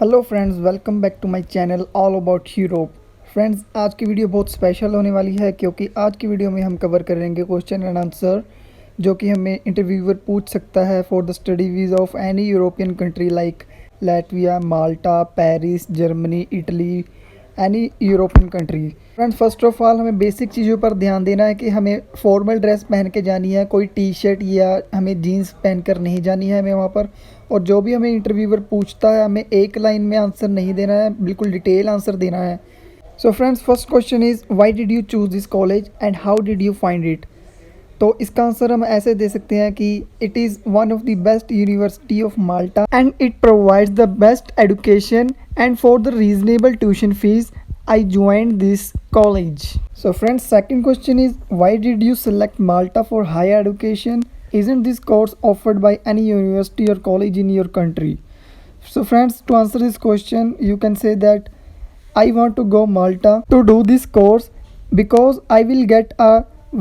Hello friends, welcome back to my channel all about Europe. Friends, आज की video बहुत special होने वाली है क्योंकि आज की वीडियो में हम कवर करेंगे क्वेश्चन एंड आंसर जो कि हमें इंटरव्यूअर पूछ सकता है for the study visa of any European country like Latvia, Malta, Paris, Germany, Italy, any European country. Friends, first of all हमें बेसिक चीज़ों पर ध्यान देना है कि हमें फॉर्मल ड्रेस पहन के जानी है, कोई टी शर्ट या हमें जीन्स पहन कर नहीं जानी है हमें वहाँ पर। और जो भी हमें इंटरव्यूअर पूछता है हमें एक लाइन में आंसर नहीं देना है, बिल्कुल डिटेल आंसर देना है। So friends, first question is why did you choose this college and how did you find it. तो इसका आंसर हम ऐसे दे सकते हैं कि it is one of the best university of Malta and it provides the best education and for the reasonable tuition fees I joined this college. So friends, second question is why did you select Malta for higher education? Isn't this course offered by any university or college in your country? So friends, to answer this question, you can say that I want to go Malta to do this course because I will get a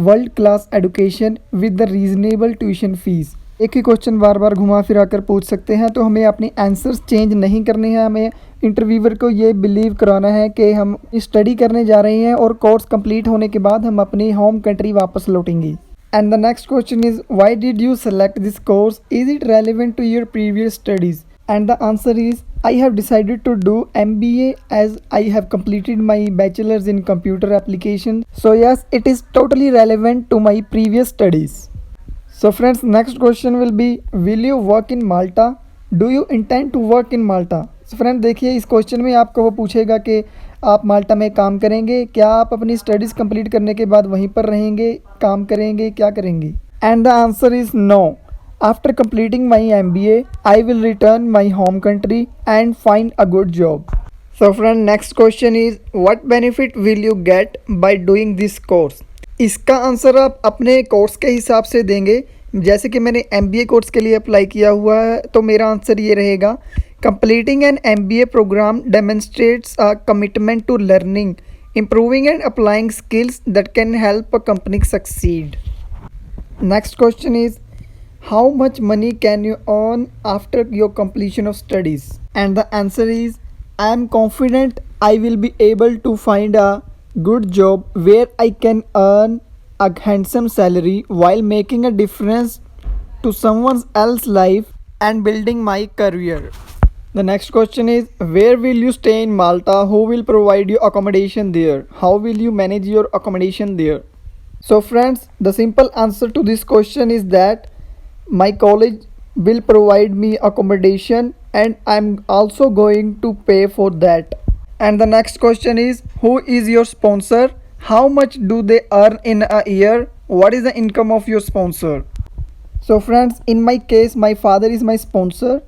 world class education with the reasonable tuition fees. एक ही question बार बार घुमा फिरा कर पूछ सकते हैं, तो हमें अपने आंसर्स चेंज नहीं करने हैं। हमें इंटरव्यूअर को ये बिलीव कराना है कि हम स्टडी करने जा रहे हैं और कोर्स कंप्लीट होने के बाद हम अपनी होम कंट्री वापस लौटेंगे। And the next question is why did you select this course, is it relevant to your previous studies. And the answer is I have decided to do MBA as I have completed my bachelor's in computer application. So yes, it is totally relevant to my previous studies. So friends, next question will be will you work in Malta? Do you intend to work in Malta? So friends, देखिए इस question में आपको वो पूछेगा कि आप माल्टा में काम करेंगे, क्या आप अपनी स्टडीज़ कंप्लीट करने के बाद वहीं पर रहेंगे, काम करेंगे, क्या करेंगे। And the answer is no. After completing my MBA, I will return my home country and find a good job. So friend, next question is what benefit will you get by doing this course? इसका answer आप अपने course के हिसाब से देंगे। जैसे कि मैंने MBA कोर्स के लिए अप्लाई किया हुआ है, तो मेरा आंसर ये रहेगा completing an MBA program demonstrates a commitment to learning, improving and applying skills that can help a company succeed. Next question is how much money can you earn after your completion of studies? And the answer is I am confident I will be able to find a good job where I can earn a handsome salary while making a difference to someone else's life and building my career. The next question is where will you stay in Malta? Who will provide you accommodation there? How will you manage your accommodation there? So friends, the simple answer to this question is that my college will provide me accommodation and I'm also going to pay for that. And the next question is who is your sponsor? How much do they earn in a year? What is the income of your sponsor? So friends, in my case my father is my sponsor.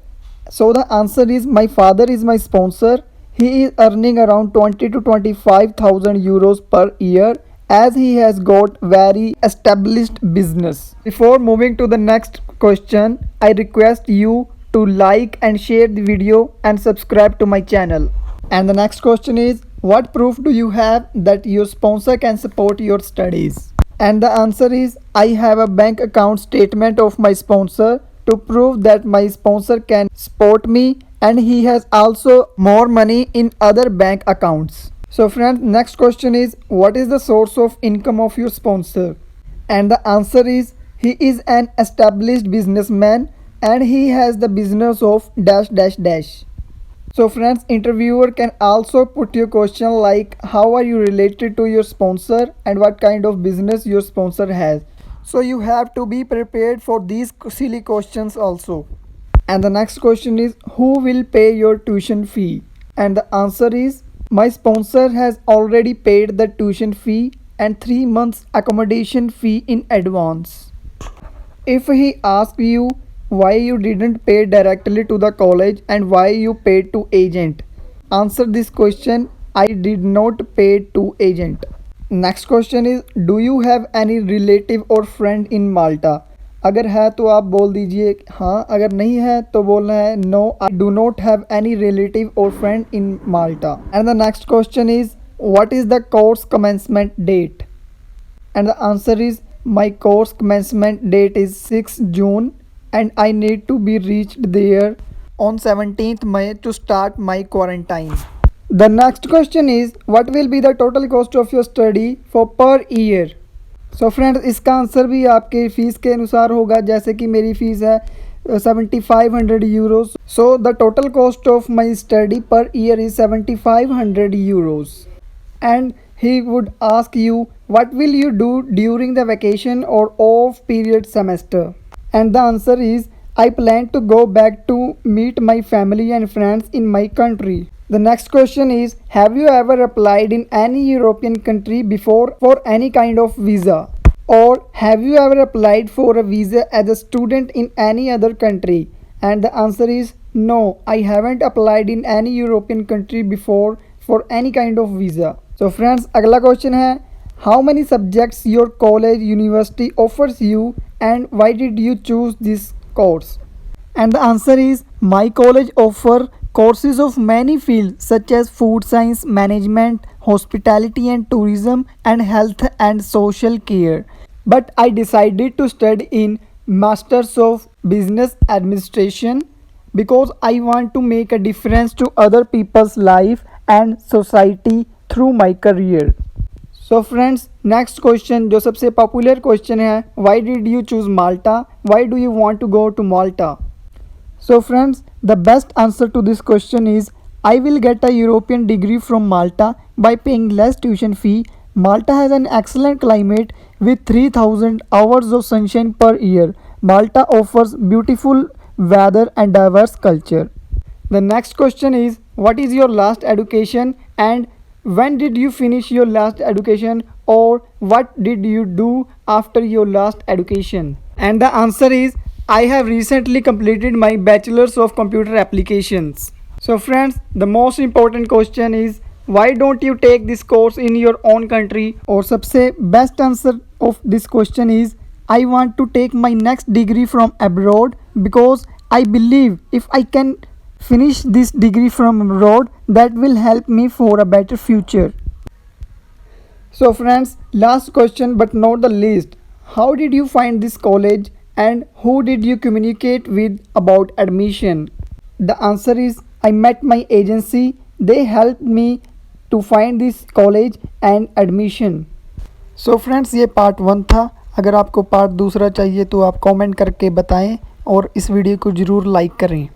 So the answer is my father is my sponsor. He is earning around 20 to 25,000 euros per year as he has got very established business. Before moving to the next question, I request you to like and share the video and subscribe to my channel. And the next question is what proof do you have that your sponsor can support your studies? And the answer is I have a bank account statement of my sponsor to prove that my sponsor can support me and he has also more money in other bank accounts. So friends, next question is what is the source of income of your sponsor? And the answer is he is an established businessman and he has the business of dash dash dash. So friends, interviewer can also put your question like how are you related to your sponsor and what kind of business your sponsor has. So you have to be prepared for these silly questions also. And the next question is who will pay your tuition fee? And the answer is my sponsor has already paid the tuition fee and 3 months accommodation fee in advance. If he asks you why you didn't pay directly to the college and why you paid to agent, answer this question I did not pay to agent. Next question is do you have any relative or friend in Malta? अगर है तो आप बोल दीजिए हाँ, अगर नहीं है तो बोलना है no I do not have any relative or friend in Malta. And the next question is what is the course commencement date? And the answer is my course commencement date is 6 June and I need to be reached there on 17th May to start my quarantine. The next question is, what will be the total cost of your study for per year? So friends, इसका answer भी आपके fees के अनुसार होगा, जैसे कि मेरी fees है 7500 euros. So the total cost of my study per year is 7500 euros. And he would ask you, what will you do during the vacation or off period semester? And the answer is, I plan to go back to meet my family and friends in my country. The next question is, have you ever applied in any European country before for any kind of visa? Or have you ever applied for a visa as a student in any other country? And the answer is no, I haven't applied in any European country before for any kind of visa. So friends, अगला question है, how many subjects your college university offers you and why did you choose this course? And the answer is, my college offer courses of many fields such as food science, management, hospitality and tourism, and health and social care. But I decided to study in Masters of Business Administration because I want to make a difference to other people's life and society through my career. So friends, next question जो सबसे popular question है, why did you choose Malta? Why do you want to go to Malta? So friends, the best answer to this question is, I will get a European degree from Malta by paying less tuition fee. Malta has an excellent climate with 3000 hours of sunshine per year. Malta offers beautiful weather and diverse culture. The next question is, what is your last education and when did you finish your last education, or what did you do after your last education? And the answer is, I have recently completed my bachelor's of computer applications. So friends, the most important question is, why don't you take this course in your own country? और सबसे best answer of this question is, I want to take my next degree from abroad because I believe if I can finish this degree from abroad, that will help me for a better future. So friends, last question but not the least, how did you find this college and who did you communicate with about admission? The answer is, I met my agency. They helped me to find this college and admission. So friends, ये part 1 था. अगर आपको part दूसरा चाहिए तो आप comment करके बताएं और इस वीडियो को ज़रूर लाइक करें.